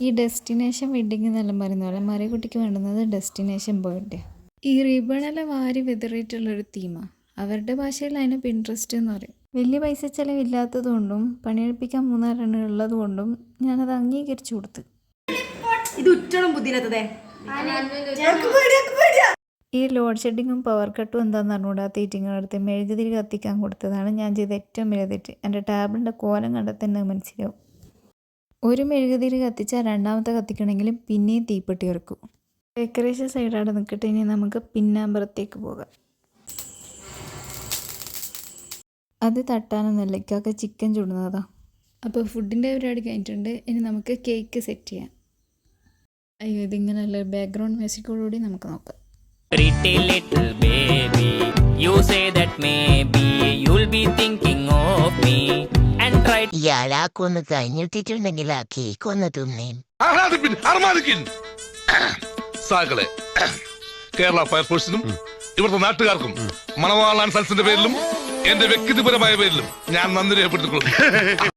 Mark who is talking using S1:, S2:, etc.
S1: ഈ destination wedding എന്നെല്ലാം പറയുന്ന പോലെ മറിയക്കുട്ടിക്ക് വേണ്ടുന്നത് ഡെസ്റ്റിനേഷൻ ബർത്ത്ഡേ. ഈ റിബണെല്ലാം വാരി വിതറിയിട്ടുള്ളൊരു തീമാണ്. അവരുടെ ഭാഷയിൽ അതിന് പിൻട്രസ്റ്റ് എന്ന് പറയും. വലിയ പൈസ ചിലവില്ലാത്തതുകൊണ്ടും പണിയെടുപ്പിക്കാൻ 3-4 എണ്ണം ഉള്ളതുകൊണ്ടും ഞാനത് അംഗീകരിച്ചു കൊടുത്തു. ഈ ലോഡ് ഷെഡിങ്ങും പവർ കട്ടും എന്താണെന്ന് അറിഞ്ഞൂടാ തീറ്റിങ്ങളടുത്ത് മെഴുകുതിരി കത്തിക്കാൻ കൊടുത്തതാണ് ഞാൻ ചെയ്ത ഏറ്റവും വലിയ തെറ്റ്. എൻ്റെ ടാബിളിൻ്റെ കോലം കണ്ടാൽ തന്നെ മനസ്സിലാവും. ഒരു മെഴുകുതിരി കത്തിച്ചാൽ രണ്ടാമത്തെ കത്തിക്കണമെങ്കിലും പിന്നെയും തീപ്പെട്ടി ഇറക്കും. ഡെക്കറേഷൻ സൈഡാടെ നിൽക്കട്ടെ, ഇനി നമുക്ക് പിന്നാമ്പറത്തേക്ക് പോകാം. അത് തട്ടാനൊന്നുമല്ല, ഇക്കാക്ക ചിക്കൻ ചുടുന്നതാ. അപ്പോൾ ഫുഡിൻ്റെ പരിപാടി കഴിഞ്ഞിട്ടുണ്ട്. ഇനി നമുക്ക് കേക്ക് സെറ്റ് ചെയ്യാം. അയ്യോ, ഇതിങ്ങനെയല്ല, ബാക്ക്ഗ്രൗണ്ട് മ്യൂസിക്കോടുകൂടി നമുക്ക് നോക്കാം.
S2: Pretty little baby, you say that maybe you'll be thinking of me and try to...
S3: ഇയാളാക്കൊന്ന് കഴിഞ്ഞിട്ടിട്ടുണ്ടെങ്കിൽ ആ കേക്ക് ഒന്ന് തിന്നേൻ.
S4: സാകളെ കേരള ഫയർഫോഴ്സിനും ഇവിടുത്തെ നാട്ടുകാർക്കും മണവാളാൻ സൽസിന്റെ പേരിലും എന്റെ വ്യക്തിപരമായ പേരിലും ഞാൻ നന്ദി രേഖപ്പെടുത്തിക്കൊള്ളുന്നു.